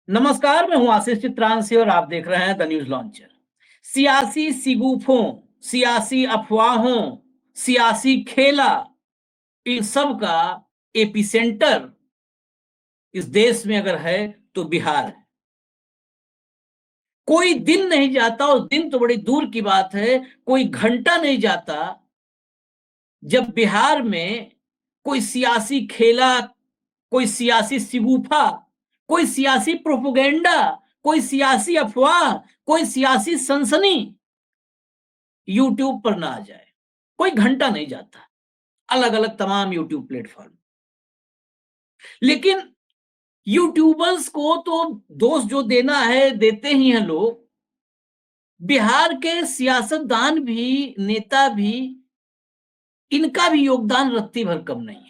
नमस्कार, मैं हूं आशीष चित्रांशी और आप देख रहे हैं द न्यूज लॉन्चर। सियासी सिगूफों, सियासी अफवाहों, सियासी खेला, इन सब का एपिसेंटर इस देश में अगर है तो बिहार है। कोई दिन नहीं जाता, और दिन तो बड़ी दूर की बात है, कोई घंटा नहीं जाता जब बिहार में कोई सियासी खेला, कोई सियासी सिगूफा, कोई सियासी प्रोपोगेंडा, कोई सियासी अफवाह, कोई सियासी सनसनी यूट्यूब पर ना आ जाए। कोई घंटा नहीं जाता, अलग अलग तमाम यूट्यूब प्लेटफॉर्म। लेकिन यूट्यूबर्स को तो दोष जो देना है देते ही हैं लोग। बिहार के सियासतदान भी, नेता भी, इनका भी योगदान रत्ती भर कम नहीं है।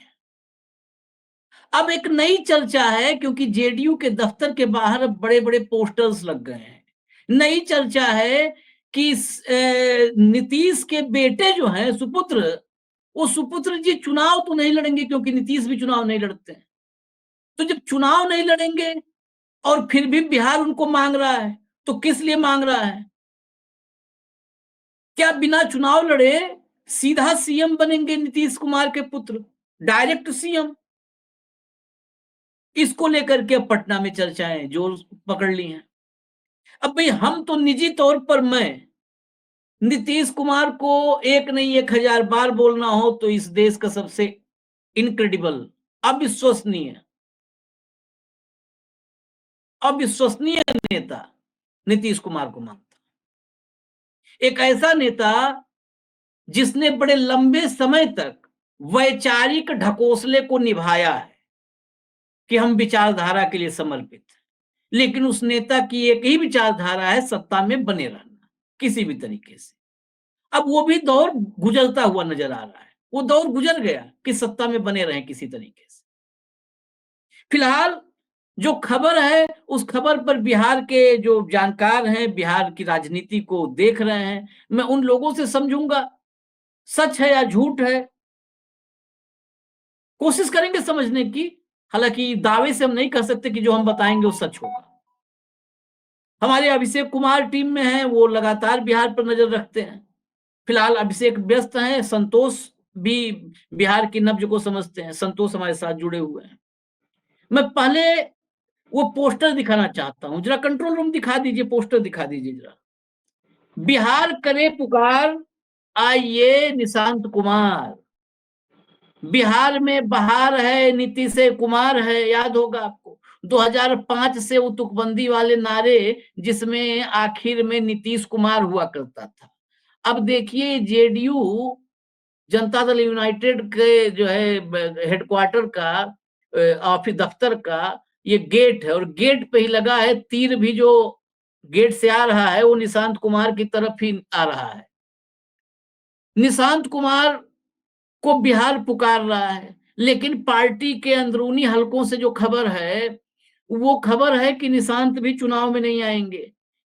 अब एक नई चर्चा है, क्योंकि जेडीयू के दफ्तर के बाहर बड़े बड़े पोस्टर्स लग गए हैं। नई चर्चा है कि नीतीश के बेटे जो हैं, सुपुत्र, वो सुपुत्र जी चुनाव तो नहीं लड़ेंगे, क्योंकि नीतीश भी चुनाव नहीं लड़ते हैं। तो जब चुनाव नहीं लड़ेंगे और फिर भी बिहार उनको मांग रहा है, तो किस लिए मांग रहा है? क्या बिना चुनाव लड़े सीधा सीएम बनेंगे नीतीश कुमार के पुत्र, डायरेक्ट सीएम? इसको लेकर के अब पटना में चर्चाएं जोर पकड़ ली हैं। अब भाई, हम तो निजी तौर पर, मैं नीतीश कुमार को एक नहीं 1000 बार बोलना हो तो इस देश का सबसे इनक्रेडिबल, अविश्वसनीय अविश्वसनीय नेता नीतीश कुमार को मानता। एक ऐसा नेता जिसने बड़े लंबे समय तक वैचारिक ढकोसले को निभाया है कि हम विचारधारा के लिए समर्पित हैं, लेकिन उस नेता की एक ही विचारधारा है, सत्ता में बने रहना किसी भी तरीके से। अब वो भी दौर गुजरता हुआ नजर आ रहा है। वो दौर गुजर गया कि सत्ता में बने रहें किसी तरीके से। फिलहाल जो खबर है, उस खबर पर बिहार के जो जानकार हैं, बिहार की राजनीति को देख रहे हैं, मैं उन लोगों से समझूंगा सच है या झूठ है। कोशिश करेंगे समझने की। हालांकि दावे से हम नहीं कह सकते कि जो हम बताएंगे वो सच होगा। हमारे अभिषेक कुमार टीम में है, वो लगातार बिहार पर नजर रखते हैं। फिलहाल अभिषेक व्यस्त हैं, संतोष भी बिहार की नब्ज को समझते हैं। संतोष हमारे साथ जुड़े हुए हैं। मैं पहले वो पोस्टर दिखाना चाहता हूं, जरा कंट्रोल रूम दिखा दीजिए, पोस्टर दिखा दीजिए जरा। बिहार करे पुकार, आइए निशांत कुमार। बिहार में बहार है, नीतीश कुमार है, याद होगा आपको 2005 से वो तुकबंदी वाले नारे, जिसमें आखिर में नीतीश कुमार हुआ करता था। अब देखिए, जेडीयू, जनता दल यूनाइटेड के जो है हेडक्वार्टर का, ऑफिस दफ्तर का ये गेट है, और गेट पे ही लगा है तीर भी, जो गेट से आ रहा है वो निशांत कुमार की तरफ ही आ रहा है। निशांत कुमार को बिहार पुकार रहा है, लेकिन पार्टी के अंदरूनी हलकों से जो खबर है, वो खबर है कि निशांत भी चुनाव में नहीं आएंगे,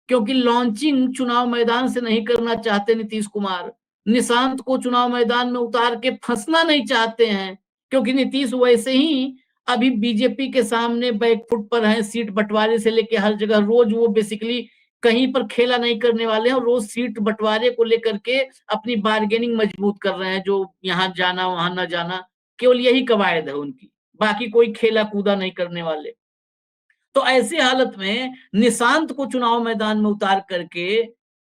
क्योंकि लॉन्चिंग चुनाव मैदान से नहीं करना चाहते नीतीश कुमार। निशांत को चुनाव मैदान में उतार के फंसना नहीं चाहते हैं, क्योंकि नीतीश वैसे ही अभी बीजेपी के सामने बैकफुट पर हैं। सीट बंटवारे से लेके हर जगह रोज वो बेसिकली कहीं पर खेला नहीं करने वाले हैं, और रोज सीट बंटवारे को लेकर के अपनी बार्गेनिंग मजबूत कर रहे हैं। जो यहाँ जाना वहां न जाना, केवल यही कवायद है उनकी, बाकी कोई खेला कूदा नहीं करने वाले। तो ऐसी हालत में निशांत को चुनाव मैदान में उतार करके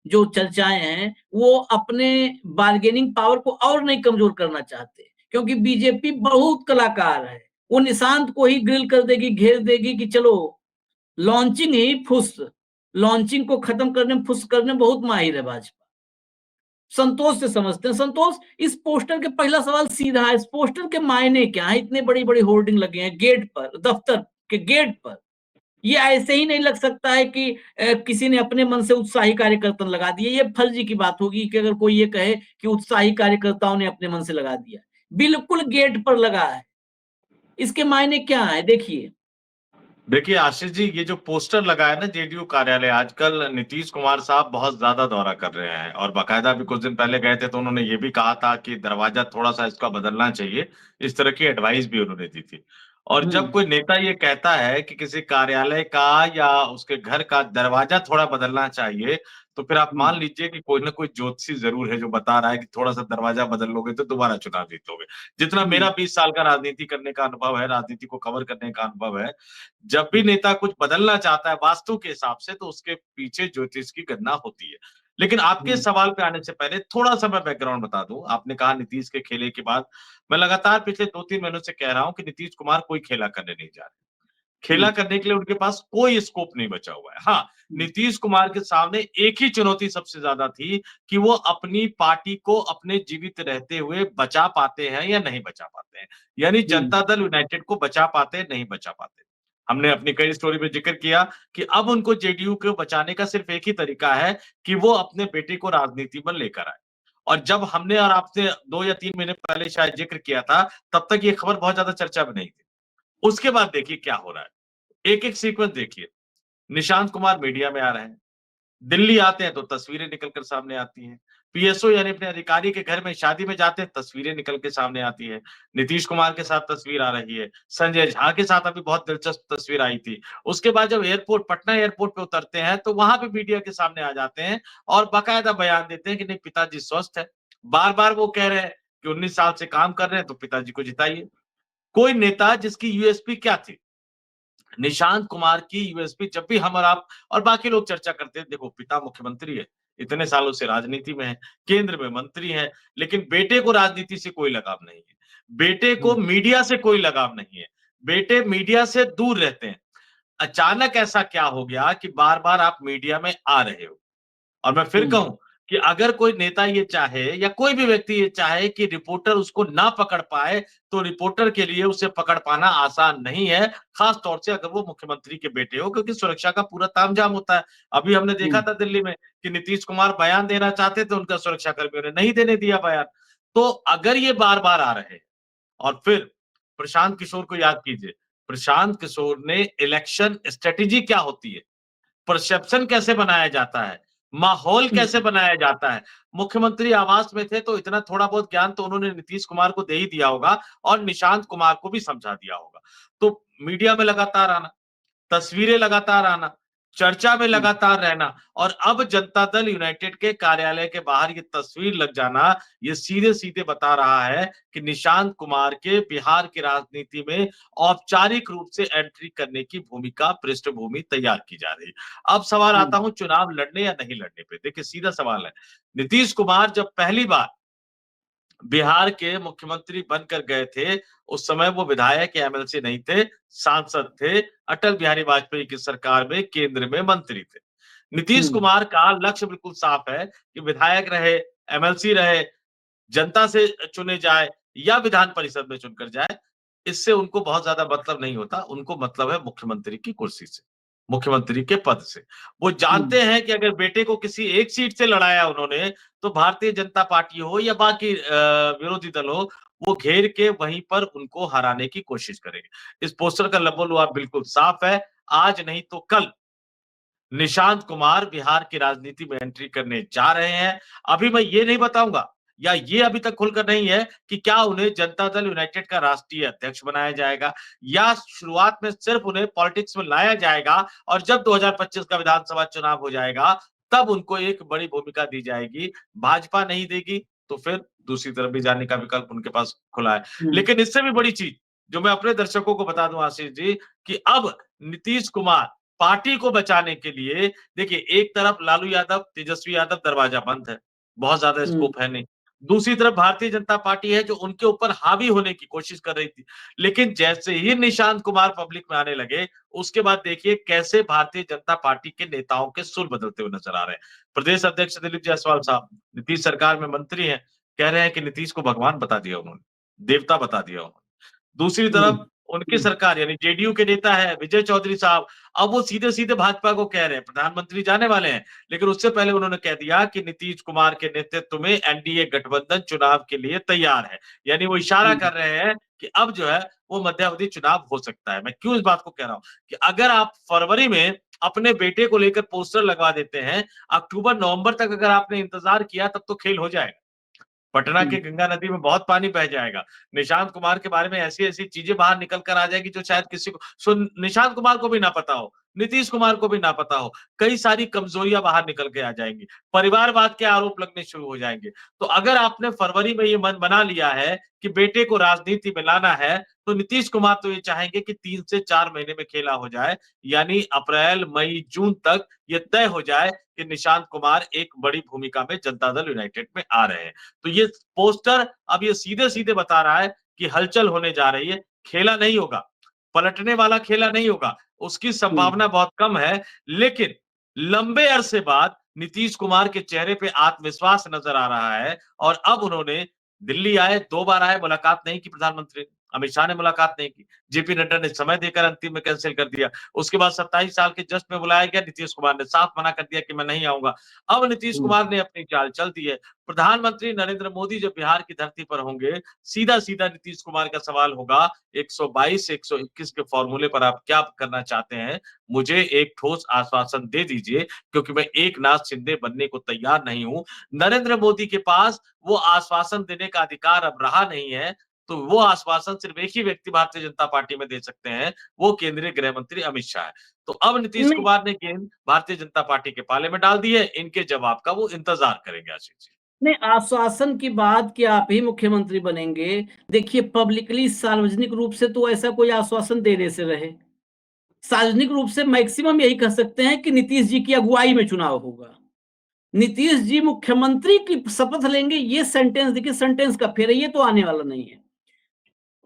जो चर्चाएं हैं, वो अपने बार्गेनिंग पावर को और नहीं कमजोर करना चाहते, क्योंकि बीजेपी बहुत कलाकार है। वो निशांत को ही ग्रिल कर देगी, घेर देगी कि चलो लॉन्चिंग ही फुस, लॉन्चिंग को खत्म करने में, फुस करने में बहुत माहिर है भाजपा। संतोष से समझते हैं। संतोष, इस पोस्टर के पहला सवाल सीधा है, इस पोस्टर के मायने क्या है? इतने बड़ी बड़ी होर्डिंग लगे हैं गेट पर, दफ्तर के गेट पर। ये ऐसे ही नहीं लग सकता है कि किसी ने अपने मन से उत्साही कार्यकर्ता लगा दिए। ये फर्जी की बात होगी कि अगर कोई ये कहे कि उत्साही कार्यकर्ताओं ने अपने मन से लगा दिया। बिल्कुल गेट पर लगा है। इसके मायने क्या है, देखिए। देखिए आशीष जी, ये जो पोस्टर लगा है ना जेडीयू कार्यालय, आजकल नीतीश कुमार साहब बहुत ज्यादा दौरा कर रहे हैं, और बाकायदा भी कुछ दिन पहले गए थे तो उन्होंने ये भी कहा था कि दरवाजा थोड़ा सा इसका बदलना चाहिए। इस तरह की एडवाइस भी उन्होंने दी थी। और जब कोई नेता ये कहता है कि किसी कार्यालय का या उसके घर का दरवाजा थोड़ा बदलना चाहिए, तो फिर आप मान लीजिए कि कोई ना कोई ज्योतिषी ज़रूर है जो बता रहा है कि थोड़ा-सा दरवाजा बदल लोगे तो दोबारा चुनाव जीतोगे। जितना मेरा 20 साल का राजनीति करने का अनुभव है, राजनीति को कवर करने का अनुभव है, जब भी नेता कुछ बदलना चाहता है वास्तु के हिसाब से तो उसके पीछे ज्योतिष की गणना होती है। लेकिन आपके सवाल पे आने से पहले थोड़ा-सा मैं बैकग्राउंड बता दूँ। आपने कहा नीतीश के खेले के बाद मैं लगातार पिछले 2-3 महीनों से कह रहा हूँ कि नीतीश कुमार कोई खेला करने नहीं जा रहे। खेला करने के लिए उनके पास कोई स्कोप नहीं बचा हुआ है। हाँ, नीतीश कुमार के सामने एक ही चुनौती सबसे ज़्यादा थी कि वो अपनी पार्टी को अपने जीवित रहते हुए बचा पाते हैं या नहीं बचा पाते हैं। यानी जनता दल यूनाइटेड को बचा पाते हैं, नहीं बचा पाते। हमने अपनी कई स्टोरी में ज़िक्र किया कि अब उनको जेडीयू को बचाने का सिर्फ एक ही तरीका है कि वो अपने बेटे को राजनीति में लेकर आए। और जब हमने और आपसे 2 या 3 महीने पहले शायद ज़िक्र किया था, तब तक ये खबर बहुत ज़्यादा चर्चा में नहीं थी। उसके बाद देखिए क्या हो रहा है। एक-एक सीक्वेंस देखिए। निशांत कुमार मीडिया में आ रहे हैं। दिल्ली आते हैं तो तस्वीरें निकल कर सामने आती हैं। पीएसओ यानी अपने अधिकारी के घर में शादी में जाते हैं, तस्वीरें निकल के सामने आती है। नीतीश कुमार के साथ तस्वीर आ रही है। संजय झा के साथ अभी बहुत दिलचस्प तस्वीर आई थी। उसके बाद जब पटना एयरपोर्ट पे उतरते हैं, तो वहाँ पे मीडिया के सामने आ जाते हैं और बाकायदा बयान देते हैं कि नहीं पिताजी स्वस्थ हैं। बार-बार वो कह रहे हैं कि 19 साल से काम कर रहे हैं, तो पिताजी को जिताइए। कोई नेता जिसकी यूएसपी क्या थी? निशांत कुमार की यूएसपी जब भी हम और आप और बाकी लोग चर्चा करते हैं, देखो पिता मुख्यमंत्री है, इतने सालों से राजनीति में है, केंद्र में मंत्री है, लेकिन बेटे को राजनीति से कोई लगाव नहीं है। बेटे को मीडिया से कोई लगाव नहीं है। बेटे मीडिया से दूर रहते हैं। अचानक ऐसा क्या हो गया कि बार-बार आप मीडिया में आ रहे हो? और मैं फिर कहूँ कि अगर कोई नेता ये चाहे या कोई भी व्यक्ति ये चाहे कि रिपोर्टर उसको ना पकड़ पाए, तो रिपोर्टर के लिए उसे पकड़ पाना आसान नहीं है, खास तौर से अगर वो मुख्यमंत्री के बेटे हो क्योंकि सुरक्षा का पूरा तामझाम होता है। अभी हमने देखा था दिल्ली में कि नीतीश कुमार बयान देना चाहते थे, उनका सुरक्षा कर्मियों ने नहीं देने दिया बयान। तो अगर ये बार-बार आ रहे हैं और फिर प्रशांत किशोर को याद कीजिए, प्रशांत किशोर ने इलेक्शन स्ट्रैटेजी क्या होती है? परसेप्शन कैसे बनाया जाता है, माहौल कैसे बनाया जाता है। मुख्यमंत्री आवास में थे तो इतना थोड़ा बहुत ज्ञान तो उन्होंने नीतीश कुमार को दे ही दिया होगा और निशांत कुमार को भी समझा दिया होगा। तो मीडिया में लगातार आना, तस्वीरें लगातार आना, चर्चा में लगातार रहना और अब जनता दल यूनाइटेड के कार्यालय के बाहर ये तस्वीर लग जाना, ये सीधे-सीधे बता रहा है कि निशांत कुमार के बिहार की राजनीति में औपचारिक रूप से एंट्री करने की भूमिका पृष्ठभूमि तैयार की जा रही है। अब सवाल आता हूँ चुनाव लड़ने या नहीं लड़ने पे। देखिए सीधा सवाल है। नीतीश कुमार जब पहली बार बिहार के मुख्यमंत्री बनकर गए थे, उस समय वो विधायक या एमएलसी नहीं थे, सांसद थे, अटल बिहारी वाजपेयी की सरकार में केंद्र में मंत्री थे। नीतीश कुमार का लक्ष्य बिल्कुल साफ है कि विधायक रहे, एमएलसी रहे, जनता से चुने जाए या विधान परिषद में चुनकर जाए, इससे उनको बहुत ज़्यादा मतलब नहीं होता, उनको मतलब है मुख्यमंत्री की कुर्सी से, मुख्यमंत्री के पद से। वो जानते हैं कि अगर बेटे को किसी एक सीट से लड़ाया उन्होंने, तो भारतीय जनता पार्टी हो या बाकी विरोधी दल हो, वो घेर के वहीं पर उनको हराने की कोशिश करेंगे। इस पोस्टर का लबो-लुआब बिल्कुल साफ है, आज नहीं तो कल निशांत कुमार बिहार की राजनीति में एंट्री करने जा रहे हैं। अभी मैं ये नहीं बताऊँगा या ये अभी तक खुलकर नहीं है कि क्या उन्हें जनता दल यूनाइटेड का राष्ट्रीय अध्यक्ष बनाया जाएगा या शुरुआत में सिर्फ उन्हें पॉलिटिक्स में लाया जाएगा और जब 2025 का विधानसभा चुनाव हो जाएगा, तब उनको एक बड़ी भूमिका दी जाएगी। भाजपा नहीं देगी, तो फिर दूसरी तरफ भी जाने का विकल्प उनके पास खुला है। लेकिन इससे भी बड़ी चीज़, जो मैं अपने दर्शकों को बता दूँ आशीष जी, कि अब नीतीश कुमार पार्टी को बचाने के लिए देखिए एक तरफ लालू यादव, तेजस्वी यादव दरवाजा बंद है, बहुत ज़्यादा स्कोप है नहीं। दूसरी तरफ भारतीय जनता पार्टी है जो उनके ऊपर हावी होने की कोशिश कर रही थी। लेकिन जैसे ही निशांत कुमार पब्लिक में आने लगे, उसके बाद देखिए कैसे भारतीय जनता पार्टी के नेताओं के सुर बदलते हुए नज़र आ रहे हैं। प्रदेश अध्यक्ष दिलीप जायसवाल साहब, नीतीश सरकार में मंत्री हैं, कह रहे हैं कि नीतीश को भगवान बता दिया उन्होंने, देवता बता दिया उन्होंने। दूसरी तरफ उनकी सरकार यानी जेडीयू के नेता है विजय चौधरी साहब, अब वो सीधे-सीधे भाजपा को कह रहे हैं, प्रधानमंत्री जाने वाले हैं, लेकिन उससे पहले उन्होंने कह दिया कि नीतीश कुमार के नेतृत्व में एनडीए गठबंधन चुनाव के लिए तैयार है। यानी वो इशारा कर रहे हैं कि अब जो है वो मध्यावधि चुनाव हो सकता है। मैं क्यों इस बात को कह रहा हूँ कि अगर आप फरवरी में अपने बेटे को लेकर पोस्टर लगवा देते हैं, अक्टूबर-नवंबर तक अगर आपने इंतजार किया तब तो खेल हो जाएगा। पटना के गंगा नदी में बहुत पानी बह जाएगा। निशांत कुमार के बारे में ऐसी-ऐसी चीजें बाहर निकल कर आ जाएगी जो शायद किसी को निशांत कुमार को भी ना पता हो, नीतीश कुमार को भी ना पता हो। कई सारी कमजोरियां बाहर निकल के आ जाएंगी, परिवारवाद के आरोप लगने शुरू हो जाएंगे। तो अगर आपने फरवरी में ये मन बना लिया है कि बेटे को राजनीति में लाना है, तो नीतीश कुमार तो ये चाहेंगे कि 3 से 4 महीने में खेला हो जाए, यानी अप्रैल, मई, जून तक ये तय हो जाए कि निशांत कुमार एक बड़ी भूमिका में जनता दल यूनाइटेड में आ रहे हैं। तो ये पोस्टर अब ये सीधे-सीधे बता रहा है कि हलचल होने जा रही है, खेला नहीं होगा, पलटने वाला खेला नहीं होगा, उसकी संभावना बहुत कम है, लेकिन लंबे अरसे बाद नीतीश कुमार के चेहरे पे आत्मविश्वास नजर आ रहा है और अब उन्होंने दिल्ली आए, 2 बार आए, मुलाकात नहीं की प्रधानमंत्री ने, अमित शाह ने मुलाकात नहीं की, जेपी नड्डा ने समय देकर अंतिम में कैंसिल कर दिया। उसके बाद 27 साल के जश्न में बुलाया गया, नीतीश कुमार ने साफ मना कर दिया कि मैं नहीं आऊंगा। अब नीतीश कुमार ने अपनी चाल चल दी है। प्रधानमंत्री नरेंद्र मोदी जब बिहार की धरती पर होंगे, सीधा-सीधा नीतीश कुमार का सवाल होगा, 122 से 121 के फॉर्मूले पर आप क्या करना चाहते हैं? मुझे एक ठोस आश्वासन दे दीजिए, क्योंकि मैं एकनाथ शिंदे बनने को तैयार नहीं हूं। नरेंद्र मोदी के पास वो आश्वासन देने का अधिकार अब रहा नहीं है, तो वो आश्वासन सिर्फ एक ही व्यक्ति भारतीय जनता पार्टी में दे सकते हैं, वो केंद्रीय गृह मंत्री अमित शाह है। तो अब नीतीश नहीं कुमार ने गेंद भारतीय जनता पार्टी के पाले में डाल दी है, इनके जवाब का वो इंतजार करेंगे आशीष जी। नहीं, आश्वासन की बात कि आप ही मुख्यमंत्री बनेंगे, देखिए पब्लिकली सार्वजनिक रूप से तो ऐसा कोई आश्वासन देने से रहे। सार्वजनिक रूप से मैक्सिमम यही कह सकते हैं कि नीतीश जी की अगुवाई में चुनाव होगा, नीतीश जी मुख्यमंत्री की शपथ लेंगे, ये सेंटेंस देखिए, सेंटेंस का फेर है, ये तो आने वाला नहीं है।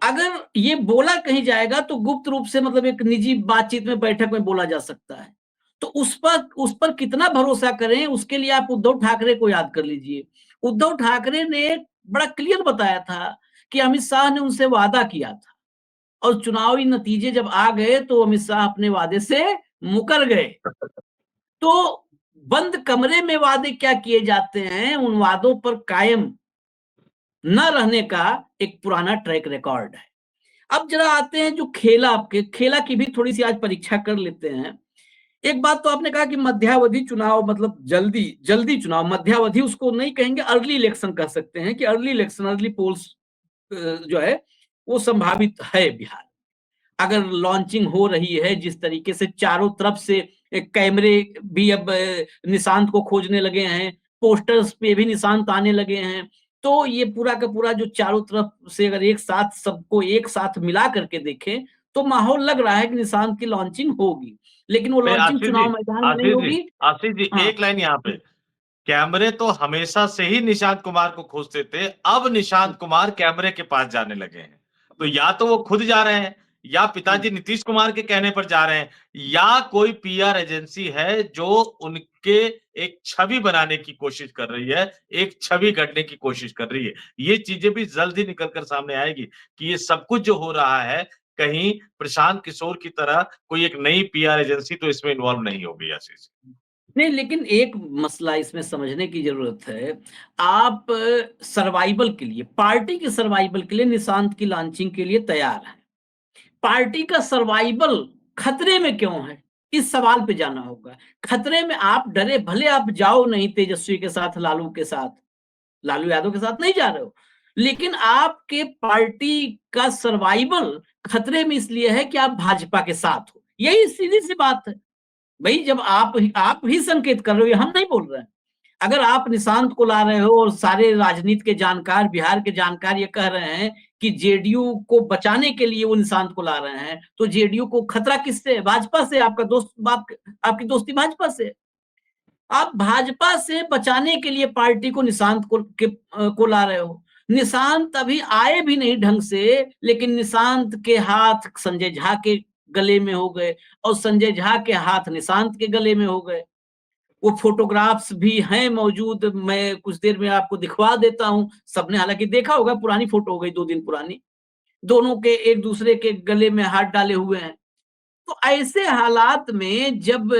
अगर ये बोला कहीं जाएगा तो गुप्त रूप से, मतलब एक निजी बातचीत में, बैठक में बोला जा सकता है। तो उस पर कितना भरोसा करें, उसके लिए आप उद्धव ठाकरे को याद कर लीजिए। उद्धव ठाकरे ने बड़ा क्लियर बताया था कि अमित शाह ने उनसे वादा किया था, और चुनावी नतीजे जब आ गए तो अमित शाह अपने वादे से मुकर गए। तो बंद कमरे में वादे क्या किए जाते हैं, उन वादों पर कायम न रहने का एक पुराना ट्रैक रिकॉर्ड है। अब जरा आते हैं जो खेला, आपके खेला की भी थोड़ी सी आज परीक्षा कर लेते हैं। एक बात तो आपने कहा कि मध्यावधि चुनाव, मतलब जल्दी जल्दी चुनाव, मध्यावधि उसको नहीं कहेंगे, अर्ली इलेक्शन कह सकते हैं, कि अर्ली इलेक्शन, अर्ली पोल्स जो है वो संभावित है बिहार। अगर लॉन्चिंग हो रही है जिस तरीके से, चारों तरफ से कैमरे भी अब निशांत को खोजने लगे हैं, पोस्टर्स पे भी निशांत आने लगे हैं, तो ये पूरा का पूरा जो चारों तरफ से अगर एक साथ सबको एक साथ मिला करके देखें, तो माहौल लग रहा है कि निशांत की लॉन्चिंग होगी। लेकिन वो नहीं लॉन्चिंग आशीष जी, चुनाव मैदान में नहीं आशीष जी, होगी। आशीष जी, हाँ, एक लाइन यहाँ पे, कैमरे तो हमेशा से ही निशांत कुमार को खोजते थे, अब निशांत कुमार कैमरे के पास जाने लगे हैं। तो या तो वो खुद जा रहे हैं, या पिताजी नीतीश कुमार के कहने पर जा रहे हैं, या कोई पीआर एजेंसी है जो उनके एक छवि बनाने की कोशिश कर रही है, एक छवि गढ़ने की कोशिश कर रही है। ये चीजें भी जल्द ही निकल कर सामने आएगी कि ये सब कुछ जो हो रहा है, कहीं प्रशांत किशोर की तरह कोई एक नई पीआर एजेंसी तो इसमें इन्वॉल्व नहीं होगी आशीष। नहीं, लेकिन एक मसला इसमें समझने की जरूरत है। आप सर्वाइवल के लिए, पार्टी के सर्वाइवल के लिए निशांत की लॉन्चिंग के लिए तैयार हैं। पार्टी का सर्वाइवल खतरे में क्यों है, इस सवाल पे जाना होगा। खतरे में आप डरे, भले आप जाओ नहीं तेजस्वी के साथ, लालू के साथ, लालू यादव के साथ नहीं जा रहे हो, लेकिन आपके पार्टी का सर्वाइवल खतरे में इसलिए है कि आप भाजपा के साथ हो। यही सीधी सी बात है भाई। जब आप ही संकेत कर रहे हो, हम नहीं बोल रहे हैं। अगर आप निशांत को ला रहे हो और सारे राजनीति के जानकार, बिहार के जानकार ये कह रहे हैं कि जेडीयू को बचाने के लिए वो निशांत को ला रहे हैं, तो जेडीयू को खतरा किससे है? भाजपा से। आपका दोस्त बाप, आपकी दोस्ती भाजपा से। आप भाजपा से बचाने के लिए पार्टी को, निशांत को ला रहे हो। निशांत अभी आए भी नहीं ढंग से, लेकिन निशांत के हाथ संजय झा के गले में हो गए, और संजय झा के हाथ निशांत के गले में हो गए। वो फोटोग्राफ्स भी हैं मौजूद, मैं कुछ देर में आपको दिखवा देता हूं। सबने हालांकि देखा होगा, पुरानी फोटो हो गई, 2 दिन पुरानी। दोनों के एक दूसरे के गले में हाथ डाले हुए हैं। तो ऐसे हालात में जब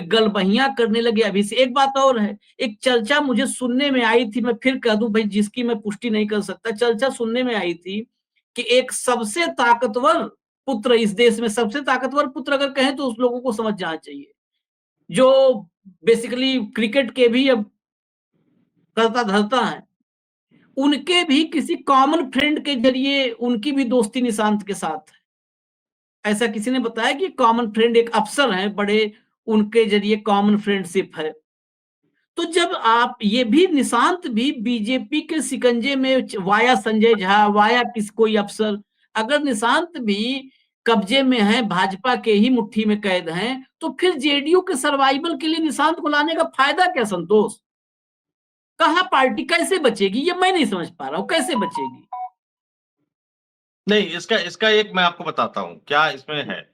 गलबहियां करने लगे अभी से, एक बात और है, एक चर्चा मुझे सुनने में आई थी, मैं फिर कह दूं भाई, जिसकी मैं पुष्टि नहीं कर सकता, चर्चा सुनने में आई थी कि एक सबसे ताकतवर पुत्र इस देश में, सबसे ताकतवर पुत्र अगर कहें तो उस लोगों को समझ जाना चाहिए, जो बेसिकली क्रिकेट के भी अब करता धरता है, उनके भी किसी कॉमन फ्रेंड के जरिए उनकी भी दोस्ती निशांत के साथ है। ऐसा किसी ने बताया कि कॉमन फ्रेंड एक अफसर हैं बड़े, उनके जरिए कॉमन फ्रेंडशिप है। तो जब आप ये भी निशांत भी बीजेपी के शिकंजे में वाया संजय झा, वाया किस कोई अफसर, अगर निशांत भी कब्जे में है, भाजपा के ही मुट्ठी में कैद हैं, तो फिर जेडीयू के सर्वाइवल के लिए निशांत को लाने का फायदा क्या संतोष? कहाँ पार्टी कैसे बचेगी, ये मैं नहीं समझ पा रहा हूं, कैसे बचेगी? नहीं, इसका इसका एक मैं आपको बताता हूँ क्या इसमें है।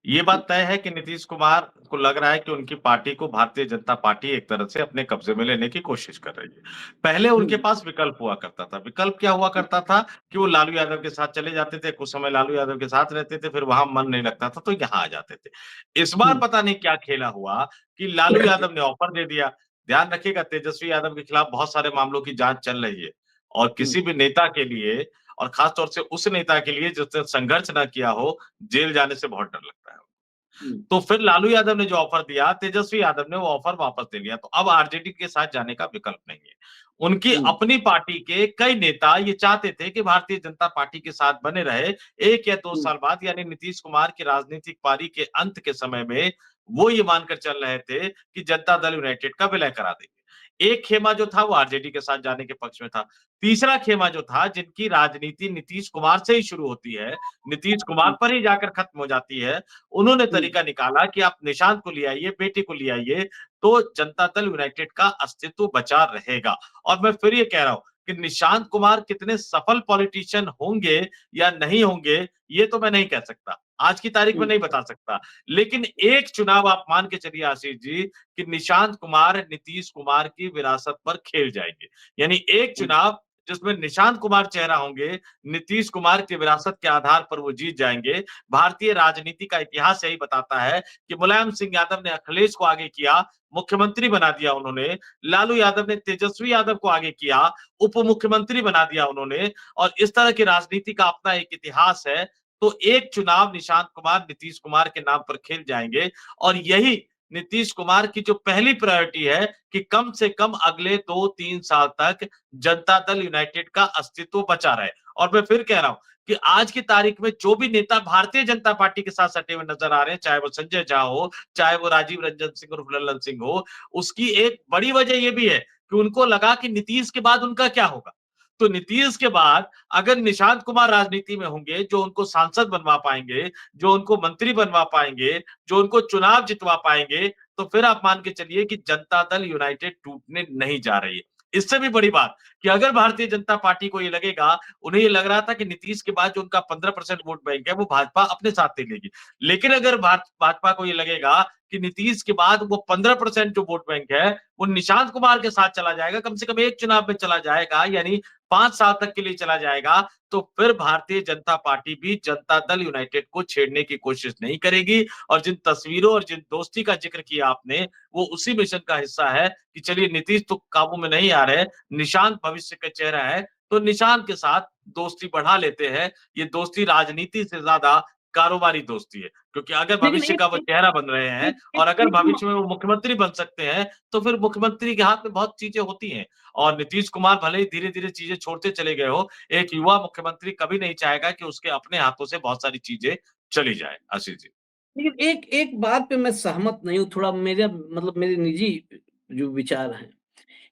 ये बात तय है कि नीतीश कुमार को लग रहा है कि उनकी पार्टी को भारतीय जनता पार्टी एक तरह से अपने कब्जे में लेने की कोशिश कर रही है। पहले उनके पास विकल्प हुआ करता था। विकल्प क्या हुआ करता था कि वो लालू यादव के साथ चले जाते थे, कुछ समय लालू यादव के साथ रहते थे, फिर वहां मन नहीं लगता था तो यहाँ आ जाते थे। इस बार पता नहीं क्या खेला हुआ कि लालू यादव ने ऑफर दे दिया। ध्यान रखिएगा, तेजस्वी यादव के खिलाफ बहुत सारे मामलों की जांच चल रही है और किसी भी नेता के लिए, और खासतौर से उस नेता के लिए जिसने संघर्ष ना किया हो, जेल जाने से बहुत डर लगता है। तो फिर लालू यादव ने जो ऑफर दिया, तेजस्वी यादव ने वो ऑफर वापस ले लिया। तो अब आरजेडी के साथ जाने का विकल्प नहीं है। उनकी अपनी पार्टी के कई नेता ये चाहते थे कि भारतीय जनता पार्टी के साथ बने रहे। 1 या 2 साल बाद, यानी नीतीश कुमार की राजनीतिक पारी के अंत के समय में वो ये मानकर चल रहे थे कि जनता दल यूनाइटेड का विलय करा देंगे। एक खेमा जो था वो आरजेडी के साथ जाने के पक्ष में था। तीसरा खेमा जो था, जिनकी राजनीति नीतीश कुमार से ही शुरू होती है, नीतीश कुमार पर ही जाकर खत्म हो जाती है, उन्होंने तरीका निकाला कि आप निशांत को ले आइए, बेटी को ले आइए, तो जनता दल यूनाइटेड का अस्तित्व बचा रहेगा। और मैं फिर ये कह रहा हूं कि निशांत कुमार कितने सफल पॉलिटिशियन होंगे या नहीं होंगे, ये तो मैं नहीं कह सकता, आज की तारीख में नहीं बता सकता। लेकिन एक चुनाव आप मान के चलिए आशीष जी, कि निशांत कुमार नीतीश कुमार की विरासत पर खेल जाएंगे। यानी एक चुनाव जिसमें निशांत कुमार चेहरा होंगे, नीतीश कुमार की विरासत के आधार पर वो जीत जाएंगे। भारतीय राजनीति का इतिहास यही बताता है कि मुलायम सिंह यादव ने अखिलेश को आगे किया, मुख्यमंत्री बना दिया उन्होंने। लालू यादव ने तेजस्वी यादव को आगे किया, उप मुख्यमंत्री बना दिया उन्होंने। और इस तरह की राजनीति का अपना एक इतिहास है। तो एक चुनाव निशांत कुमार नीतीश कुमार के नाम पर खेल जाएंगे। और यही नीतीश कुमार की जो पहली प्रायोरिटी है कि कम से कम अगले 2-3 साल तक जनता दल यूनाइटेड का अस्तित्व बचा रहे। और मैं फिर कह रहा हूं कि आज की तारीख में जो भी नेता भारतीय जनता पार्टी के साथ सटे हुए नजर आ रहे हैं, चाहे वो संजय झा हो, चाहे वो राजीव रंजन सिंह और लल्लन सिंह हो, उसकी एक बड़ी वजह यह भी है कि उनको लगा कि नीतीश के बाद उनका क्या होगा। तो नीतीश के बाद अगर निशांत कुमार राजनीति में होंगे, जो उनको सांसद बनवा पाएंगे, जो उनको मंत्री बनवा पाएंगे, जो उनको चुनाव जितवा पाएंगे, तो फिर आप मान के चलिए कि जनता दल यूनाइटेड टूटने नहीं जा रही है। इससे भी बड़ी बात कि अगर भारतीय जनता पार्टी को ये लगेगा, उन्हें ये लग रहा था कि नीतीश के बाद जो उनका 15% वोट बैंक है वो भाजपा अपने साथ ले लेगी। लेकिन अगर भाजपा को ये लगेगा कि नीतीश के बाद वो 15% जो वोट बैंक है वो निशांत कुमार के साथ चला जाएगा, कम से कम एक चुनाव में चला जाएगा, यानी 5 साल तक के लिए चला जाएगा, तो फिर भारतीय जनता पार्टी भी जनता दल यूनाइटेड को छेड़ने की कोशिश नहीं करेगी। और जिन तस्वीरों और जिन दोस्ती का जिक्र किया आपने, वो उसी मिशन का हिस्सा है कि चलिए नीतीश तो काबू में नहीं आ रहे, निशांत भविष्य का चेहरा है, तो निशांत के साथ दोस्ती बढ़ा लेते हैं। ये दोस्ती राजनीति से ज्यादा कारोबारी दोस्ती है, क्योंकि अगर लेकिन भविष्य का वो चेहरा बन रहे हैं और अगर भविष्य में वो मुख्यमंत्री बन सकते हैं, तो फिर मुख्यमंत्री के हाथ में बहुत चीजें होती हैं। और नीतीश कुमार भले ही धीरे धीरे चीजें छोड़ते चले गए हो, एक युवा मुख्यमंत्री कभी नहीं चाहेगा कि उसके अपने हाथों से बहुत सारी चीजें चली जाए। आशीष जी, लेकिन एक एक बात पे मैं सहमत नहीं हूँ, थोड़ा मेरा मतलब मेरे निजी जो विचार हैं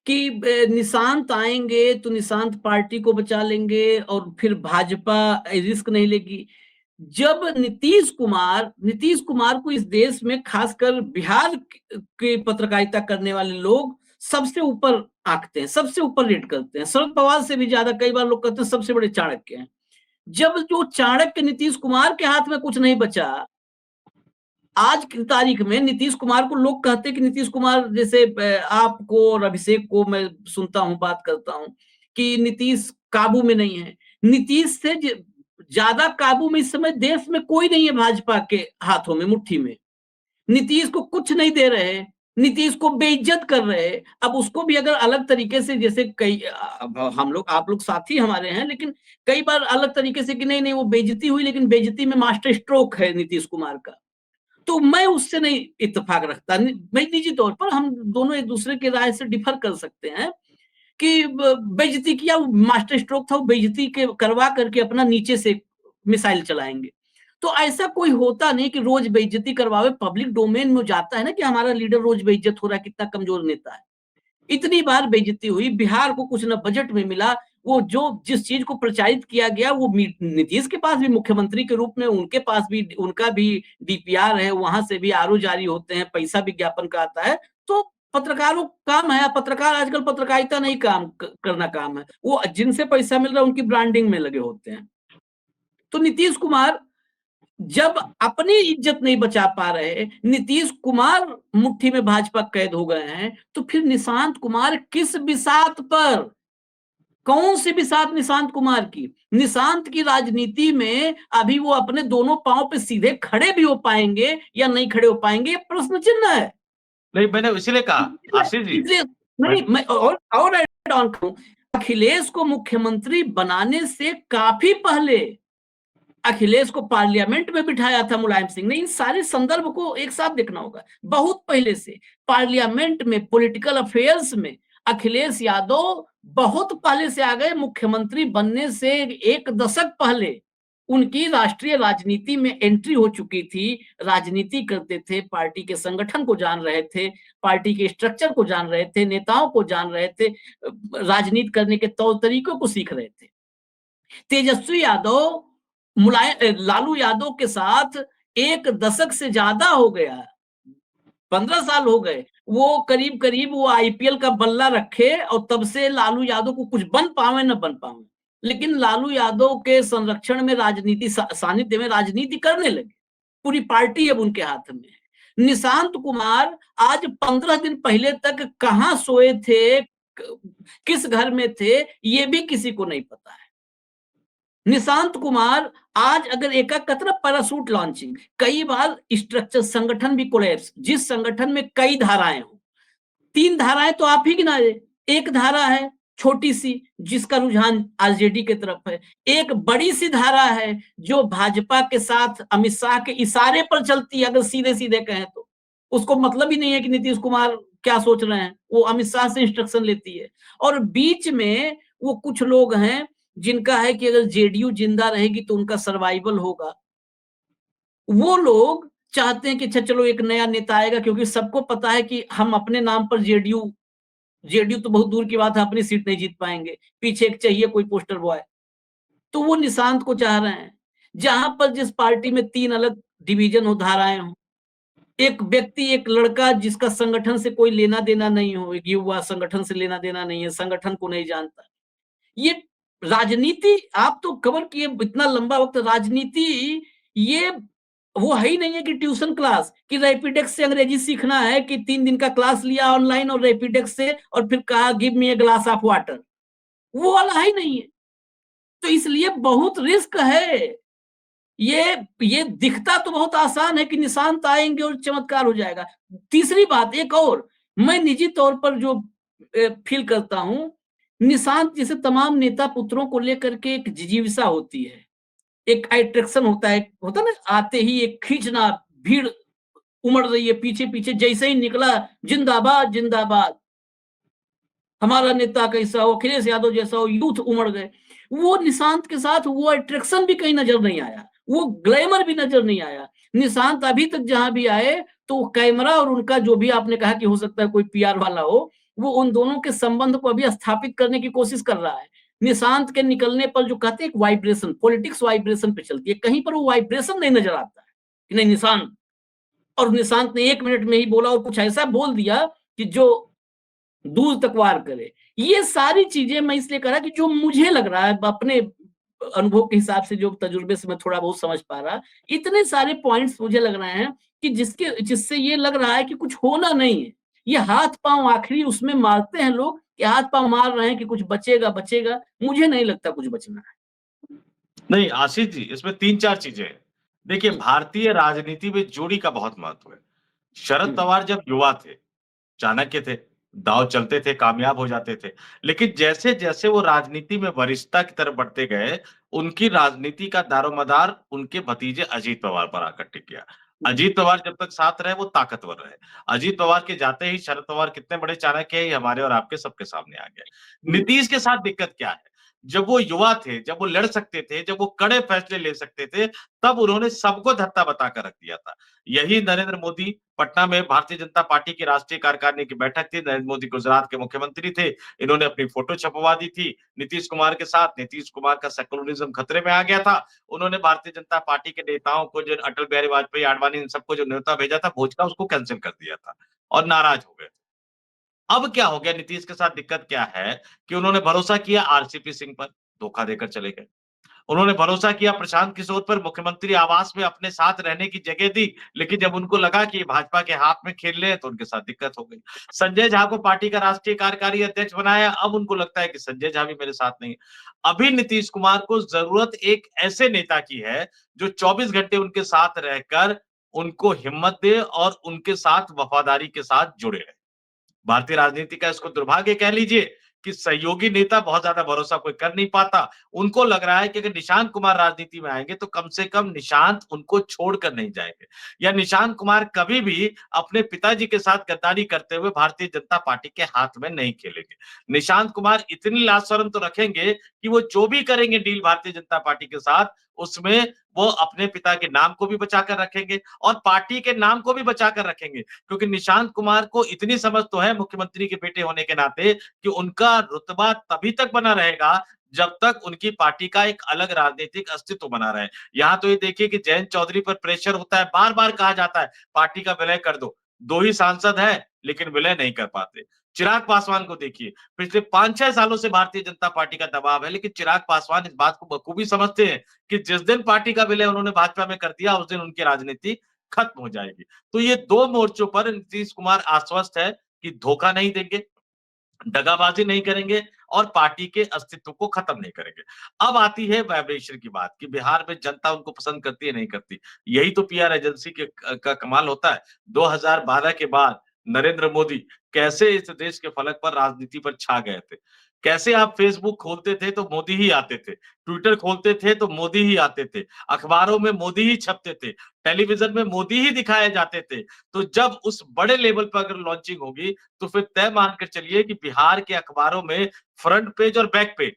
कि निशांत आएंगे तो निशांत पार्टी को बचा लेंगे और फिर भाजपा रिस्क नहीं लेगी। जब नीतीश कुमार को इस देश में खासकर बिहार की पत्रकारिता करने वाले लोग सबसे ऊपर आंकते हैं, सबसे ऊपर रेट करते हैं, शरद पवार से भी ज्यादा कई बार लोग कहते हैं सबसे बड़े चाणक्य हैं। जब जो चाणक्य नीतीश कुमार के हाथ में कुछ नहीं बचा, आज की तारीख में नीतीश कुमार को लोग कहते हैं कि नीतीश कुमार जैसे आपको और अभिषेक को मैं सुनता हूं, बात करता हूं कि नीतीश काबू में नहीं है। नीतीश से ज्यादा काबू में इस समय देश में कोई नहीं है, भाजपा के हाथों में, मुट्ठी में। नीतीश को कुछ नहीं दे रहे, नीतीश को बेइज्जत कर रहे। अब उसको भी अगर अलग तरीके से, जैसे कई हम लोग आप लोग साथी हमारे हैं, लेकिन कई बार अलग तरीके से कि नहीं नहीं वो बेइज्जती हुई, लेकिन बेइज्जती में मास्टर स्ट्रोक है नीतीश कुमार का, तो मैं उससे नहीं इत्तेफाक रखता। मैं निजी तौर पर हम दोनों एक दूसरे की राय से डिफर कर सकते हैं, कि बेइज्जती किया, मास्टर स्ट्रोक था, वो बेइज्जती के करवा करके अपना नीचे से मिसाइल चलाएंगे। तो ऐसा कोई होता नहीं कि रोज बेइज्जती करवावे, पब्लिक डोमेन में जाता है ना कि हमारा लीडर रोज बेइज्जत हो रहा है, कितना कमजोर नेता है। इतनी बार बेइज्जती हुई, बिहार को कुछ न बजट में मिला, वो जो जिस चीज को प्रचारित किया गया वो नीतीश के पास भी मुख्यमंत्री के रूप में, उनके पास भी, उनका भी डीपीआर है, वहां से भी आरओ जारी होते हैं, पैसा विज्ञापन का आता है। तो पत्रकारों काम है, पत्रकार आजकल पत्रकारिता नहीं करना काम है, वो जिनसे पैसा मिल रहा है उनकी ब्रांडिंग में लगे होते हैं। तो नीतीश कुमार जब अपनी इज्जत नहीं बचा पा रहे, नीतीश कुमार मुट्ठी में भाजपा कैद हो गए हैं, तो फिर निशांत कुमार किस बिसात पर, कौन सी बिसात निशांत कुमार की? निशांत की राजनीति में अभी वो अपने दोनों पांव पे सीधे खड़े भी हो पाएंगे या नहीं खड़े हो पाएंगे, ये प्रश्न चिन्ह है। नहीं, मैंने इसीलिए कहा आशीष जी, इसलिए नहीं, मैं और ऐड ऑन करूं, अखिलेश को मुख्यमंत्री बनाने से काफी पहले अखिलेश को पार्लियामेंट में बिठाया था मुलायम सिंह ने। इन सारे संदर्भ को एक साथ देखना होगा। बहुत पहले से पार्लियामेंट में, पॉलिटिकल अफेयर्स में अखिलेश यादव बहुत पहले से आ गए। मुख्यमंत्री बनने से एक दशक पहले उनकी राष्ट्रीय राजनीति में एंट्री हो चुकी थी। राजनीति करते थे, पार्टी के संगठन को जान रहे थे, पार्टी के स्ट्रक्चर को जान रहे थे, नेताओं को जान रहे थे, राजनीति करने के तौर तरीकों को सीख रहे थे। तेजस्वी यादव लालू यादव के साथ एक दशक से ज्यादा हो गया, 15 साल हो गए, वो करीब करीब वो आईपीएल का बल्ला रखे और तब से लालू यादव को कुछ बन पावे न बन पावे, लेकिन लालू यादव के संरक्षण में, राजनीति सानिध्य में राजनीति करने लगे। पूरी पार्टी अब उनके हाथ में है। निशांत कुमार आज 15 दिन पहले तक कहां सोए थे, किस घर में थे, ये भी किसी को नहीं पता है। निशांत कुमार आज अगर कतरा पैरासूट लॉन्चिंग, कई बार स्ट्रक्चर, संगठन भी कोलैप्स, जिस संगठन में कई धाराएं हो, 3 धाराएं तो आप ही गिनाए, एक धारा है छोटी सी जिसका रुझान आरजेडी की तरफ है, एक बड़ी सी धारा है जो भाजपा के साथ अमित शाह के इशारे पर चलती है। अगर सीधे सीधे कहें तो उसको मतलब ही नहीं है कि नीतीश कुमार क्या सोच रहे हैं, वो अमित शाह से इंस्ट्रक्शन लेती है। और बीच में वो कुछ लोग हैं जिनका है कि अगर जेडीयू जिंदा रहेगी तो उनका सर्वाइवल होगा। वो लोग चाहते हैं कि अच्छा चलो एक नया नेता आएगा, क्योंकि सबको पता है कि हम अपने नाम पर जेडीयू तो बहुत दूर की बात है, अपनी सीट नहीं जीत पाएंगे, पीछे एक चाहिए कोई पोस्टर बॉय। तो वो निशांत को चाह रहे हैं, जहां पर जिस पार्टी में 3 अलग डिवीजन हो, धाराएं हो, एक व्यक्ति, एक लड़का जिसका संगठन से कोई लेना देना नहीं हो, एक युवा संगठन से लेना देना नहीं है, संगठन को नहीं जानता, ये राजनीति आप तो कवर किए इतना लंबा वक्त, राजनीति ये वो है ही नहीं है कि ट्यूशन क्लास, कि रैपिडेक्स से अंग्रेजी सीखना है, कि 3 दिन का क्लास लिया ऑनलाइन और रैपिडेक्स से और फिर कहा give me a glass of water, वो वाला ही नहीं है। तो इसलिए बहुत रिस्क है। ये दिखता तो बहुत आसान है कि निशांत आएंगे और चमत्कार हो जाएगा। तीसरी बात एक और, मैं निजी तौर पर जो फील करता हूं, निशांत जैसे तमाम नेता पुत्रों को लेकर के एक जिजीविसा होती है, एक अट्रैक्शन होता ना, आते ही एक खींचना, भीड़ उमड़ रही है पीछे पीछे, जैसे ही निकला जिंदाबाद जिंदाबाद, हमारा नेता कैसा हो, अखिलेश यादव जैसा हो, यूथ उमड़ गए। वो निशांत के साथ वो अट्रैक्शन भी कहीं नजर नहीं आया, वो ग्लैमर भी नजर नहीं आया। निशांत अभी तक जहां भी आए तो कैमरा और उनका जो भी आपने कहा कि हो सकता है कोई पीआर वाला हो, वो उन दोनों के संबंध को अभी स्थापित करने की कोशिश कर रहा है। निशांत के निकलने पर जो कहते हैं एक वाइब्रेशन, पॉलिटिक्स वाइब्रेशन पे चलती है, कहीं पर वो वाइब्रेशन नहीं नजर आता है कि नहीं निशांत, और निशांत ने 1 मिनट में ही बोला और कुछ ऐसा बोल दिया कि जो दूर तक वार करे। ये सारी चीजें मैं इसलिए कह रहा कि जो मुझे लग रहा है अपने अनुभव के हिसाब से, जो तजुर्बे से मैं थोड़ा बहुत समझ पा रहा, इतने सारे पॉइंट्स मुझे लग रहे हैं कि जिससे ये लग रहा है कि कुछ होना नहीं है। ये हाथ पांव आखिरी उसमें मारते हैं लोग कि हाथ पांव मार रहे हैं कि कुछ बचेगा बचेगा, मुझे नहीं लगता कुछ बचना है। नहीं आशीष जी, इसमें 3-4 चीजें हैं। देखिए, भारतीय राजनीति में जोड़ी का बहुत महत्व है। शरद पवार जब युवा थे, चाणक्य थे, दांव चलते थे, कामयाब हो जाते थे। लेकिन जैसे-जैसे वो राजनीति में वरिष्ठता की तरफ बढ़ते गए, उनकी राजनीति का दारोमदार उनके भतीजे अजीत पवार पर आकर टिक गया। अजीत पवार जब तक साथ रहे वो ताकतवर रहे। अजीत पवार के जाते ही शरद पवार कितने बड़े चाणक्य है ये हमारे और आपके सबके सामने आ गया। नीतीश के साथ दिक्कत क्या है, जब वो युवा थे, जब वो लड़ सकते थे, जब वो कड़े फैसले ले सकते थे, तब उन्होंने सबको धत्ता बताकर रख दिया था। यही नरेंद्र मोदी, पटना में भारतीय जनता पार्टी की राष्ट्रीय कार्यकारिणी की बैठक थी, नरेंद्र मोदी गुजरात के मुख्यमंत्री थे, इन्होंने अपनी फोटो छपवा दी थी नीतीश कुमार के साथ। नीतीश कुमार का सेकुलरिज्म खतरे में आ गया था। उन्होंने भारतीय जनता पार्टी के नेताओं को, जो अटल बिहारी वाजपेयी, आडवाणी, इन सबको जो न्योता भेजा था भोज का, उसको कैंसिल कर दिया था और नाराज हो गए। अब क्या हो गया, नीतीश के साथ दिक्कत क्या है कि उन्होंने भरोसा किया आरसीपी सिंह पर, धोखा देकर चले गए। उन्होंने भरोसा किया प्रशांत किशोर पर, मुख्यमंत्री आवास में अपने साथ रहने की जगह दी, लेकिन जब उनको लगा कि भाजपा के हाथ में खेल रहे हैं तो उनके साथ दिक्कत हो गई। संजय झा को पार्टी का राष्ट्रीय कार्यकारी अध्यक्ष बनाया, अब उनको लगता है कि संजय झा भी मेरे साथ नहीं है। अभी नीतीश कुमार को जरूरत एक ऐसे नेता की है जो 24 घंटे उनके साथ रहकर उनको हिम्मत दे और उनके साथ वफादारी के साथ जुड़े रहे। भारतीय राजनीति का इसको दुर्भाग्य कह लीजिए कि सहयोगी नेता बहुत ज्यादा भरोसा कोई कर नहीं पाता। उनको लग रहा है कि अगर निशांत कुमार राजनीति में आएंगे तो कम से कम निशांत उनको छोड़कर नहीं जाएंगे, या निशांत कुमार कभी भी अपने पिताजी के साथ गद्दारी करते हुए भारतीय जनता पार्टी के हाथ में नहीं खेलेंगे। निशांत कुमार इतनी लाज शर्म तो रखेंगे कि वो जो भी करेंगे डील भारतीय जनता पार्टी के साथ, उसमें वो अपने पिता के नाम को भी बचाकर रखेंगे और पार्टी के नाम को भी बचाकर रखेंगे, क्योंकि निशांत कुमार को इतनी समझ तो है मुख्यमंत्री के बेटे होने के नाते कि उनका रुतबा तभी तक बना रहेगा जब तक उनकी पार्टी का एक अलग राजनीतिक अस्तित्व बना रहे। यहाँ तो ये देखिए कि जयंत चौधरी पर प्रेशर होता है, बार बार कहा जाता है पार्टी का विलय कर दो, दो ही सांसद है लेकिन विलय नहीं कर पाते। चिराग पासवान को देखिए, पिछले 5-6 सालों से भारतीय जनता पार्टी का दबाव है, लेकिन चिराग पासवान इस बात को बखूबी समझते हैं कि जिस दिन पार्टी का विलय उन्होंने भाजपा में कर दिया उस दिन उनकी राजनीति खत्म हो जाएगी। तो ये दो मोर्चों पर नीतीश कुमार आश्वस्त है कि धोखा नहीं देंगे, दगाबाजी नहीं करेंगे और पार्टी के अस्तित्व को खत्म नहीं करेंगे। अब आती है वाइब्रेशन की बात कि बिहार में जनता उनको पसंद करती है नहीं करती। यही तो पीआर एजेंसी के का कमाल होता है। 2012 के बाद नरेंद्र मोदी कैसे इस देश के फलक पर, राजनीति पर छा गए थे। कैसे आप फेसबुक खोलते थे तो मोदी ही आते थे, ट्विटर खोलते थे तो मोदी ही आते थे, अखबारों में मोदी ही छपते थे, टेलीविजन में मोदी ही दिखाए जाते थे। तो जब उस बड़े लेवल पर अगर लॉन्चिंग होगी तो फिर तय मानकर चलिए कि बिहार के अखबारों में फ्रंट पेज और बैक पेज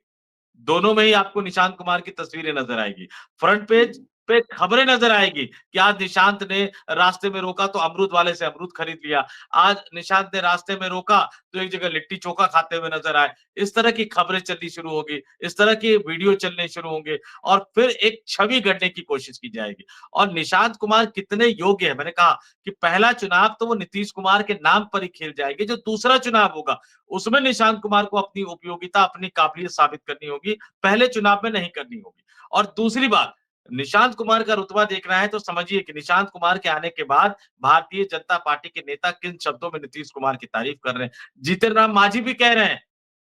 दोनों में ही आपको निशांत कुमार की तस्वीरें नजर आएगी। फ्रंट पेज पे खबरें नजर आएगी कि आज निशांत ने रास्ते में रोका तो अमरूद वाले से अमरूद खरीद लिया, आज निशांत ने रास्ते में रोका तो एक जगह लिट्टी चोखा खाते हुए नजर आए। इस तरह की खबरें चलनी शुरू होगी, इस तरह के वीडियो चलने शुरू होंगे और फिर एक छवि गढ़ने की कोशिश की जाएगी। और निशांत कुमार कितने योग्य है, मैंने कहा कि पहला चुनाव तो वो नीतीश कुमार के नाम पर ही खेल जाएंगे, जो दूसरा चुनाव होगा उसमें निशांत कुमार को अपनी उपयोगिता, अपनी काबिलियत साबित करनी होगी, पहले चुनाव में नहीं करनी होगी। और दूसरी बात, निशांत कुमार का रुतबा देखना है तो समझिए कि निशांत कुमार के आने के बाद भारतीय जनता पार्टी के नेता किन शब्दों में नीतीश कुमार की तारीफ कर रहे हैं। जीतन राम मांझी भी कह रहे हैं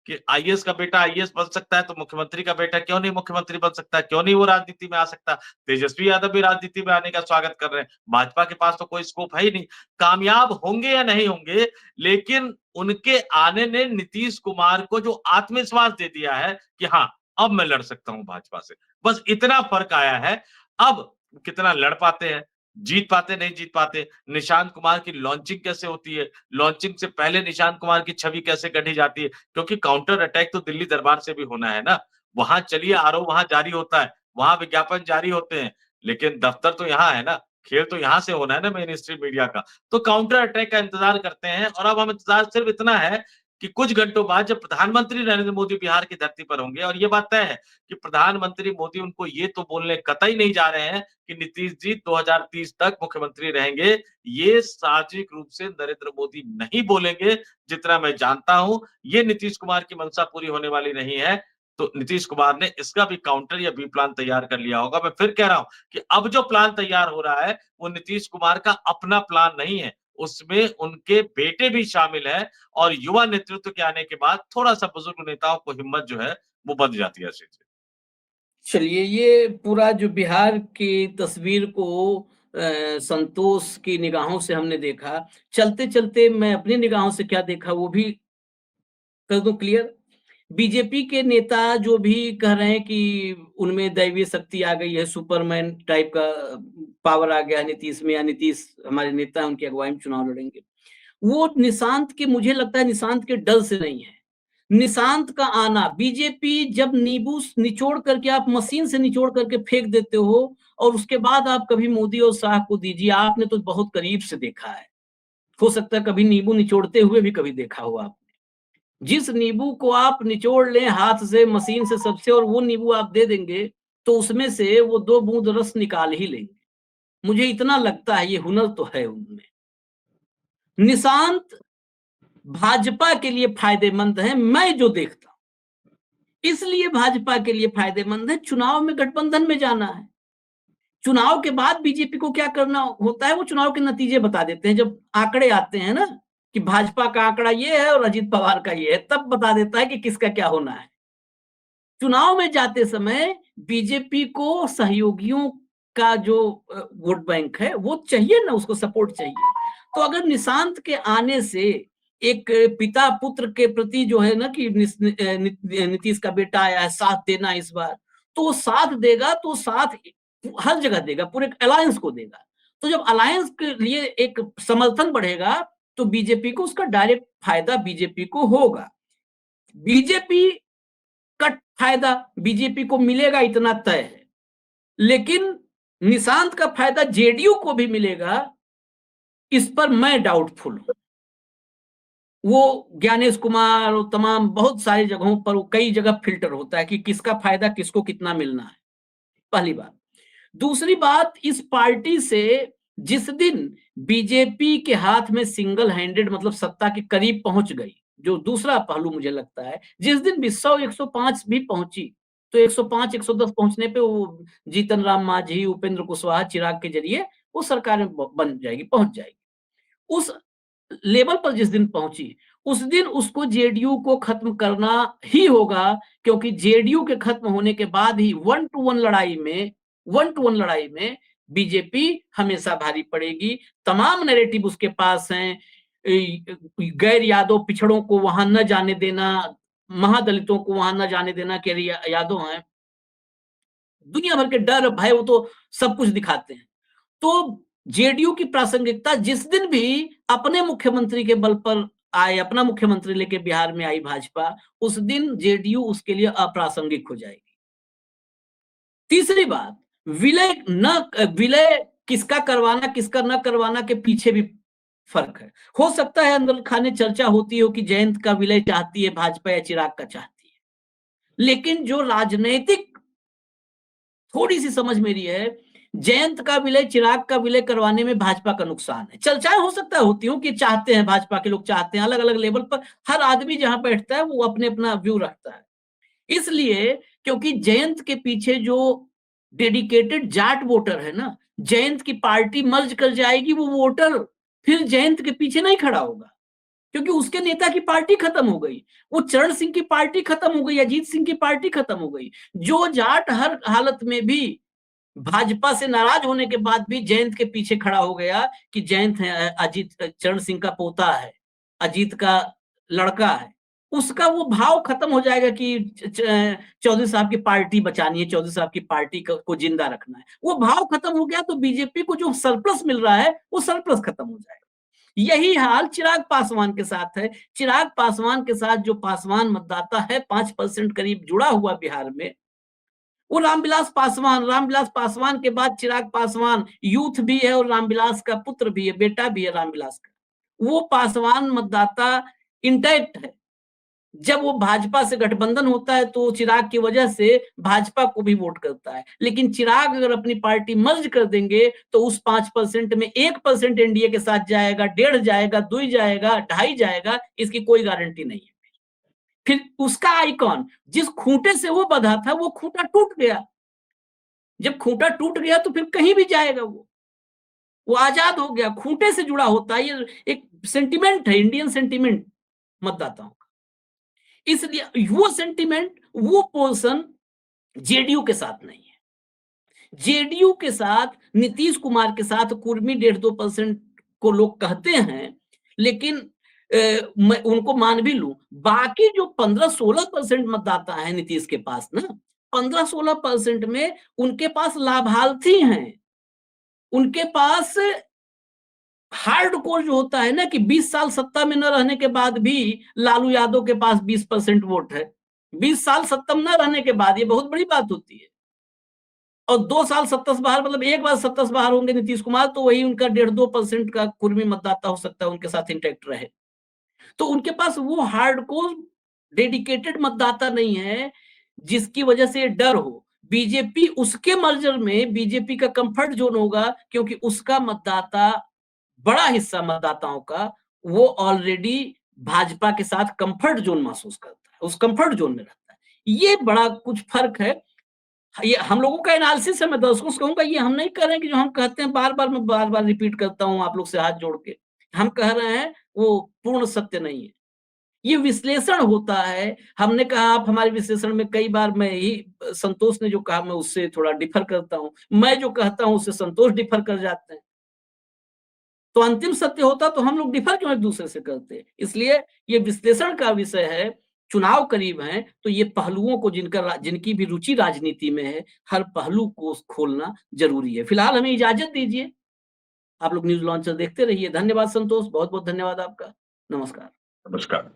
कि आईएएस का बेटा आईएएस बन सकता है तो मुख्यमंत्री का बेटा क्यों नहीं मुख्यमंत्री बन सकता, क्यों नहीं वो राजनीति में आ सकता। तेजस्वी यादव भी राजनीति में आने का स्वागत कर रहे हैं। भाजपा के पास तो कोई स्कोप है ही नहीं, कामयाब होंगे या नहीं होंगे, लेकिन उनके आने ने नीतीश कुमार को जो आत्मविश्वास दे दिया है कि हाँ अब मैं लड़ सकता हूं भाजपा से, बस इतना फर्क आया है। अब कितना लड़ पाते हैं, जीत पाते नहीं जीत पाते, निशांत कुमार की लॉन्चिंग कैसे होती है, लॉन्चिंग से पहले निशांत कुमार की छवि कैसे गढ़ी जाती है, क्योंकि काउंटर अटैक तो दिल्ली दरबार से भी होना है ना। वहां चलिए आरोप वहां जारी होता है, वहां विज्ञापन जारी होते हैं, लेकिन दफ्तर तो यहाँ है ना, खेल तो यहाँ से होना है ना मेन स्ट्रीम मीडिया का। तो काउंटर अटैक का इंतजार करते हैं और अब हम इंतजार सिर्फ इतना है कि कुछ घंटों बाद जब प्रधानमंत्री नरेंद्र मोदी बिहार की धरती पर होंगे, और ये बात तय है कि प्रधानमंत्री मोदी उनको ये तो बोलने कतई नहीं जा रहे हैं कि नीतीश जी 2030 तक मुख्यमंत्री रहेंगे। ये सार्वजनिक रूप से नरेंद्र मोदी नहीं बोलेंगे, जितना मैं जानता हूं ये नीतीश कुमार की मंशा पूरी होने वाली नहीं है। तो नीतीश कुमार ने इसका भी काउंटर या बी प्लान तैयार कर लिया होगा। मैं फिर कह रहा हूं कि अब जो प्लान तैयार हो रहा है वो नीतीश कुमार का अपना प्लान नहीं है, उसमें उनके बेटे भी शामिल है और युवा नेतृत्व के आने के बाद थोड़ा सा बुजुर्ग नेताओं को हिम्मत जो है वो बन जाती है। चलिए, ये पूरा जो बिहार की तस्वीर को संतोष की निगाहों से हमने देखा। चलते-चलते मैं अपनी निगाहों से क्या देखा वो भी कर दूं क्लियर। बीजेपी के नेता जो भी कह रहे हैं कि उनमें दैवीय शक्ति आ गई है, सुपरमैन टाइप का पावर आ गया है नीतीश में, या नीतीश हमारे नेता हैं, उनकी अगुवाई में चुनाव लड़ेंगे, वो निशांत के, मुझे लगता है निशांत के डर से नहीं है। निशांत का आना, बीजेपी जब नींबू निचोड़ करके, आप मशीन से निचोड़ करके फेंक देते हो, और उसके बाद आप कभी मोदी और शाह को दीजिए, आपने तो बहुत करीब से देखा है, हो सकता है कभी नींबू निचोड़ते हुए भी कभी देखा हो आपने। जिस नींबू को आप निचोड़ लें हाथ से, मशीन से, सबसे, और वो नींबू आप दे देंगे, तो उसमें से वो 2 बूंद रस निकाल ही लेंगे। मुझे इतना लगता है, ये हुनर तो है उनमें। निशांत भाजपा के लिए फायदेमंद है, मैं जो देखता हूं, इसलिए भाजपा के लिए फायदेमंद है, चुनाव में गठबंधन में जाना है। चुनाव के बाद बीजेपी को क्या करना होता है, वो चुनाव के नतीजे बता देते हैं। जब आंकड़े आते हैं ना कि भाजपा का आंकड़ा ये है और अजीत पवार का ये है, तब बता देता है कि किसका क्या होना है। चुनाव में जाते समय बीजेपी को सहयोगियों का जो वोट बैंक है वो चाहिए ना, उसको सपोर्ट चाहिए। तो अगर निशांत के आने से एक पिता पुत्र के प्रति जो है ना कि नीतीश का बेटा आया है, साथ देना इस बार, तो वो साथ देगा, तो साथ हर जगह देगा, पूरे अलायंस को देगा। तो जब अलायंस के लिए एक समर्थन बढ़ेगा, तो बीजेपी को उसका डायरेक्ट फायदा बीजेपी को होगा। बीजेपी का फायदा बीजेपी को मिलेगा, इतना तय है। लेकिन निशांत का फायदा जेडीयू को भी मिलेगा, इस पर मैं डाउटफुल हूं। वो ज्ञानेश कुमार और तमाम बहुत सारी जगहों पर वो कई जगह फिल्टर होता है कि किसका फायदा किसको कितना मिलना है, पहली बात। दूसरी बात, इस पार्टी से जिस दिन बीजेपी के हाथ में सिंगल हैंडेड मतलब सत्ता के करीब पहुंच गई, जो दूसरा पहलू मुझे लगता है, जिस दिन भी 100-105 भी पहुंची, तो 105-110 पहुंचने पे वो जीतन राम मांझी, उपेंद्र कुशवाहा, चिराग के जरिए वो सरकार बन जाएगी, पहुंच जाएगी। उस लेवल पर जिस दिन पहुंची, उस दिन उसको जेडीयू को खत्म करना ही होगा, क्योंकि जेडीयू के खत्म होने के बाद ही 1 to 1 लड़ाई में बीजेपी हमेशा भारी पड़ेगी। तमाम नैरेटिव उसके पास हैं, गैर यादव पिछड़ों को वहां न जाने देना, महादलितों को वहां न जाने देना कि यादव हैं, दुनिया भर के डर भय वो तो सब कुछ दिखाते हैं। तो जेडीयू की प्रासंगिकता जिस दिन भी अपने मुख्यमंत्री के बल पर आए, अपना मुख्यमंत्री लेके बिहार में आई भाजपा, उस दिन जेडीयू उसके लिए अप्रासंगिक हो जाएगी। तीसरी बात, विलय किसका करवाना किसका न करवाना के पीछे भी फर्क है। हो सकता है अंदर खाने चर्चा होती हो कि जयंत का विलय चाहती है भाजपा या चिराग का चाहती है, लेकिन जो राजनीतिक थोड़ी सी समझ मेरी है, जयंत का विलय चिराग का विलय करवाने में भाजपा का नुकसान है। चर्चाएं हो सकता है होती हो कि चाहते हैं, भाजपा के लोग चाहते हैं, अलग अलग लेवल पर हर आदमी जहां बैठता है वो अपने अपना व्यू रखता है। इसलिए क्योंकि जयंत के पीछे जो डेडिकेटेड जाट वोटर है ना, जयंत की पार्टी मर्ज कर जाएगी, वो वोटर फिर जयंत के पीछे नहीं खड़ा होगा, क्योंकि उसके नेता की पार्टी खत्म हो गई, वो चरण सिंह की पार्टी खत्म हो गई, अजीत सिंह की पार्टी खत्म हो गई। जो जाट हर हालत में भी भाजपा से नाराज होने के बाद भी जयंत के पीछे खड़ा हो गया कि जयंत है, अजीत चरण सिंह का पोता है, अजीत का लड़का है, उसका वो भाव खत्म हो जाएगा कि चौधरी साहब की पार्टी बचानी है, चौधरी साहब की पार्टी को जिंदा रखना है। वो भाव खत्म हो गया तो बीजेपी को जो सरप्लस मिल रहा है वो सरप्लस खत्म हो जाएगा। यही हाल चिराग पासवान के साथ है। चिराग पासवान के साथ जो पासवान मतदाता है 5% करीब जुड़ा हुआ बिहार में, वो रामविलास पासवान के बाद चिराग पासवान यूथ भी है और रामविलास का पुत्र भी है, बेटा भी है रामविलास का। वो पासवान मतदाता इंटैक्ट है। जब वो भाजपा से गठबंधन होता है तो चिराग की वजह से भाजपा को भी वोट करता है, लेकिन चिराग अगर अपनी पार्टी मर्ज कर देंगे तो उस 5% में 1% एनडीए के साथ जाएगा, 1.5 जाएगा, 2 जाएगा, 2.5 जाएगा, इसकी कोई गारंटी नहीं है। फिर उसका आइकॉन जिस खूंटे से वो बंधा था वो खूंटा टूट गया। जब खूंटा टूट गया तो फिर कहीं भी जाएगा, वो आजाद हो गया, खूंटे से जुड़ा होता है। ये एक सेंटिमेंट है, इंडियन सेंटिमेंट मतदाताओं का। इसलिए वो सेंटिमेंट, वो पोर्शन जेडीयू के साथ नहीं है। जेडीयू के साथ, नीतीश कुमार के साथ कुर्मी 1.5-2% को लोग कहते हैं, लेकिन मैं उनको मान भी लूँ। बाकी जो 15-16% मतदाता हैं नीतीश के पास ना, 15-16% में उनके पास लाभार्थी हैं। उनके पास हार्डकोर जो होता है ना कि 20 साल सत्ता में न रहने के बाद भी लालू यादव के पास 20% वोट है। 20 साल सत्ता में न रहने के बाद, ये बहुत बड़ी बात होती है। और 2 साल सत्ता से बाहर, मतलब एक बार सत्ता से बाहर होंगे नीतीश कुमार, तो वही उनका 1.5-2% का कुर्मी मतदाता हो सकता है, उनके साथ इंटैक्ट रहे। तो उनके पास वो हार्डकोर डेडिकेटेड मतदाता नहीं है, जिसकी वजह से डर हो। बीजेपी उसके मर्जर में बीजेपी का कंफर्ट जोन होगा, क्योंकि उसका मतदाता, बड़ा हिस्सा मतदाताओं का, वो ऑलरेडी भाजपा के साथ कंफर्ट जोन महसूस करता है, उस कंफर्ट जोन में रहता है। ये बड़ा कुछ फर्क है। ये हम लोगों का एनालिसिस है, मैं दर्शकों से कहूंगा, ये हम नहीं कह रहे हैं कि जो हम कहते हैं बार बार, मैं बार बार रिपीट करता हूं आप लोग से हाथ जोड़ के, हम कह रहे हैं वो पूर्ण सत्य नहीं है, ये विश्लेषण होता है। हमने कहा आप हमारे विश्लेषण में, कई बार मैं ही, संतोष ने जो कहा मैं उससे थोड़ा डिफर करता हूं, मैं जो कहता हूं उससे संतोष डिफर कर जाते हैं। तो अंतिम सत्य होता तो हम लोग डिफर क्यों एक दूसरे से करते। इसलिए ये विश्लेषण का विषय है। चुनाव करीब है, तो ये पहलुओं को, जिनकी भी रुचि राजनीति में है, हर पहलू को खोलना जरूरी है। फिलहाल हमें इजाजत दीजिए। आप लोग न्यूज लॉन्चर देखते रहिए। धन्यवाद संतोष, बहुत बहुत धन्यवाद आपका। नमस्कार। नमस्कार।